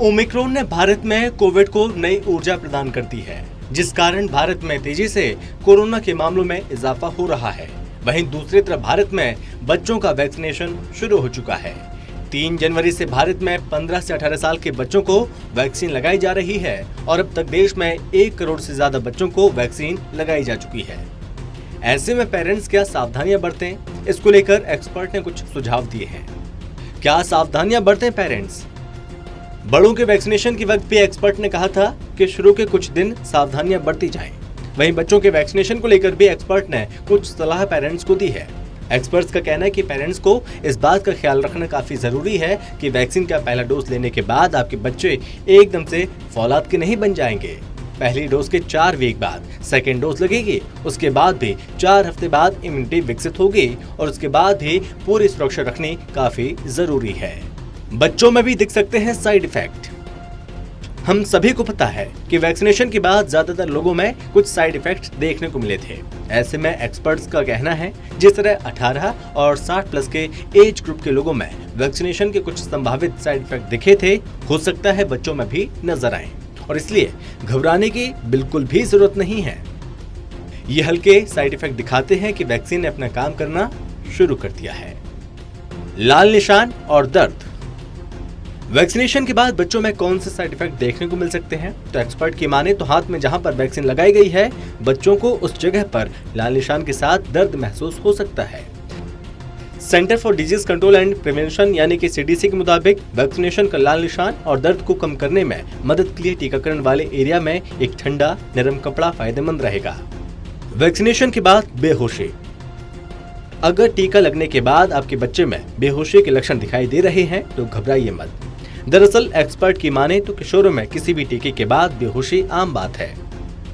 Omicron ने भारत में Covid को नई ऊर्जा प्रदान कर दी है, जिस कारण भारत में तेजी से कोरोना के मामलों में इजाफा हो रहा है। वहीं दूसरी तरफ भारत में बच्चों का वैक्सीनेशन शुरू हो चुका है। 3 जनवरी से भारत में 15 से 18 साल के बच्चों को वैक्सीन लगाई जा रही है और अब तक देश में 1 करोड़ से ज्यादा बच्चों को वैक्सीन लगाई जा चुकी है। ऐसे में पेरेंट्स क्या सावधानियां बरतें, इसको लेकर एक्सपर्ट ने कुछ सुझाव दिए हैं। क्या सावधानियां बरतें पेरेंट्स? बड़ों के वैक्सीनेशन के वक्त भी एक्सपर्ट ने कहा था कि शुरू के कुछ दिन सावधानियां बरती जाएं। वहीं बच्चों के वैक्सीनेशन को लेकर भी एक्सपर्ट ने कुछ सलाह पेरेंट्स को दी है। एक्सपर्ट्स का कहना है कि पेरेंट्स को इस बात का ख्याल रखना काफी जरूरी है कि वैक्सीन का पहला डोज लेने के बाद आपके बच्चे एकदम से फौलाद के नहीं बन जाएंगे। पहली डोज के 4 वीक बाद सेकेंड डोज लगेगी, उसके बाद भी 4 हफ्ते बाद इम्यूनिटी विकसित होगी और उसके बाद भी पूरी सुरक्षा रखनी काफी जरूरी है। बच्चों में भी दिख सकते हैं साइड इफेक्ट। हम सभी को पता है कि वैक्सीनेशन के बाद ज्यादातर लोगों में कुछ साइड इफेक्ट देखने को मिले थे। ऐसे में एक्सपर्ट्स का कहना है जिस तरह 18 और 60 प्लस के एज ग्रुप के लोगों में वैक्सीनेशन के कुछ संभावित साइड इफेक्ट दिखे थे, हो सकता है बच्चों में भी नजर आए और इसलिए घबराने की बिल्कुल भी जरूरत नहीं है। ये हल्के साइड इफेक्ट दिखाते हैं कि वैक्सीन ने अपना काम करना शुरू कर दिया है। लाल निशान और दर्द। वैक्सीनेशन के बाद बच्चों में कौन से साइड इफेक्ट देखने को मिल सकते हैं? तो एक्सपर्ट की माने तो हाथ में जहां पर वैक्सीन लगाई गई है, बच्चों को उस जगह पर लाल निशान के साथ दर्द महसूस हो सकता है। Centre for disease control and prevention यानी कि CDC के मुताबिक वैक्सीनेशन का लाल निशान और दर्द को कम करने में मदद के लिए टीकाकरण वाले एरिया में एक ठंडा नरम कपड़ा फायदेमंद रहेगा। वैक्सीनेशन के बाद बेहोशी। अगर टीका लगने के बाद आपके बच्चे में बेहोशी के लक्षण दिखाई दे रहे हैं तो घबराइए मत। दरअसल एक्सपर्ट की माने तो किशोरों में किसी भी टीके के बाद बेहोशी आम बात है।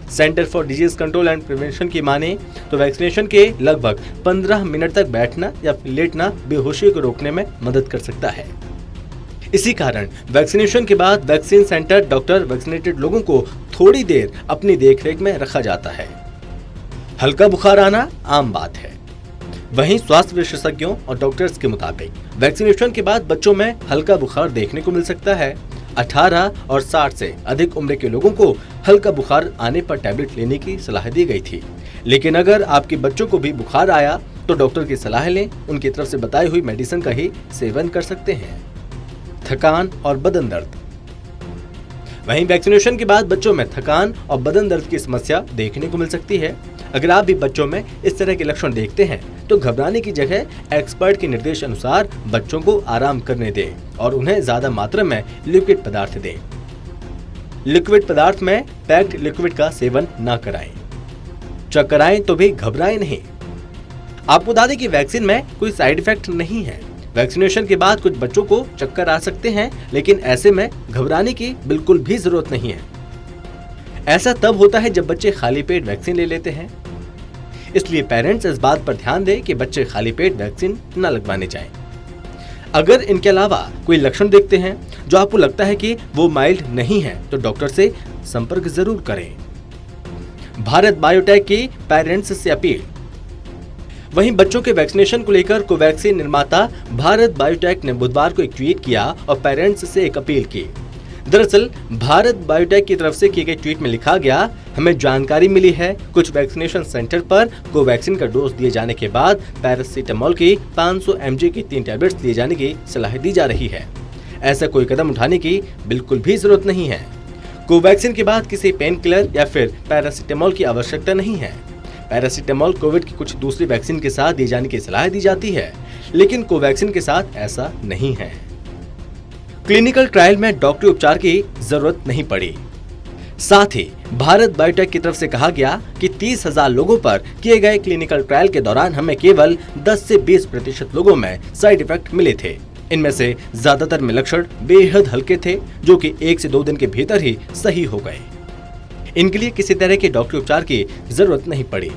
Centre for disease control and prevention की माने तो वैक्सीनेशन के लगभग 15 मिनट तक बैठना या लेटना बेहोशी को रोकने में मदद कर सकता है। इसी कारण वैक्सीनेशन के बाद वैक्सीन सेंटर डॉक्टर वैक्सीनेटेड लोगों को थोड़ी देर अपनी देखरेख में रखा जाता है। हल्का बुखार आना आम बात है। वहीं स्वास्थ्य विशेषज्ञों और डॉक्टर्स के मुताबिक वैक्सीनेशन के बाद बच्चों में हल्का बुखार देखने को मिल सकता है। 18 और 60 से अधिक उम्र के लोगों को हल्का बुखार आने पर टैबलेट लेने की सलाह दी गई थी, लेकिन अगर आपके बच्चों को भी बुखार आया तो डॉक्टर की सलाह लें। उनकी तरफ से बताई हुई मेडिसिन का ही सेवन कर सकते हैं। थकान और बदन दर्द। वहीं वैक्सीनेशन के बाद बच्चों में थकान और बदन दर्द की समस्या देखने को मिल सकती है। अगर आप भी बच्चों में इस तरह के लक्षण देखते हैं तो घबराने की जगह एक्सपर्ट के निर्देश अनुसार बच्चों को आराम करने दें और उन्हें ज्यादा मात्रा में लिक्विड पदार्थ दें। लिक्विड पदार्थ में पैक्ड लिक्विड का सेवन न कराएं। चक्कर आए तो भी घबराएं नहीं। आपको बता दें कि वैक्सीन में कोई साइड इफेक्ट नहीं है। वैक्सीनेशन के बाद कुछ बच्चों को चक्कर आ सकते हैं, लेकिन ऐसे में घबराने की बिल्कुल भी जरूरत नहीं है। ऐसा तब होता है जब बच्चे खाली पेट वैक्सीन ले लेते हैं। इसलिए पेरेंट्स इस बात पर ध्यान दें कि बच्चे खाली पेट वैक्सीन न लगवाने जाएं। अगर इनके अलावा कोई लक्षण देखते हैं जो आपको लगता है कि वो माइल्ड नहीं है तो डॉक्टर से संपर्क जरूर करें। भारत बायोटेक की पेरेंट्स से अपील। वहीं बच्चों के वैक्सीनेशन को लेकर कोवैक्सीन निर्माता भारत बायोटेक ने बुधवार को एक ट्वीट किया और पेरेंट्स से एक अपील की। दरअसल भारत बायोटेक की तरफ से किए गए ट्वीट में लिखा गया, हमें जानकारी मिली है कुछ वैक्सीनेशन सेंटर पर कोवैक्सीन का डोज दिए जाने के बाद पैरासीटामोल की 500 mg की 3 टैबलेट्स दिए जाने की सलाह दी जा रही है। ऐसा कोई कदम उठाने की बिल्कुल भी जरूरत नहीं है। कोवैक्सीन के बाद किसी पेन किलर या फिर पैरासीटामोल की आवश्यकता नहीं है। पैरासीटामोल कोविड की कुछ दूसरी वैक्सीन के साथ दिए जाने की सलाह दी जाती है, लेकिन कोवैक्सीन के साथ ऐसा नहीं है। क्लिनिकल ट्रायल में डॉक्टरी उपचार की जरूरत नहीं पड़ी। साथ ही भारत बायोटेक की तरफ से कहा गया कि 30,000 लोगों पर किए गए क्लिनिकल ट्रायल के दौरान हमें केवल 10 से 20% लोगों में साइड इफेक्ट मिले थे। इनमें से ज्यादातर में लक्षण बेहद हल्के थे, जो कि 1 से 2 दिन के भीतर ही सही हो गए। इनके लिए किसी तरह के डॉक्टरी उपचार की जरूरत नहीं पड़ी।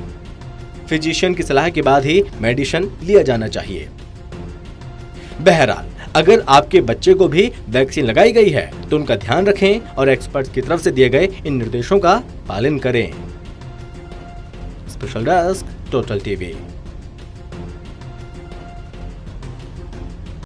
फिजिशियन की सलाह के बाद ही मेडिसिन लिया जाना चाहिए। बहरहाल अगर आपके बच्चे को भी वैक्सीन लगाई गई है तो उनका ध्यान रखें और एक्सपर्ट की तरफ से दिए गए इन निर्देशों का पालन करें। Special desk, total TV.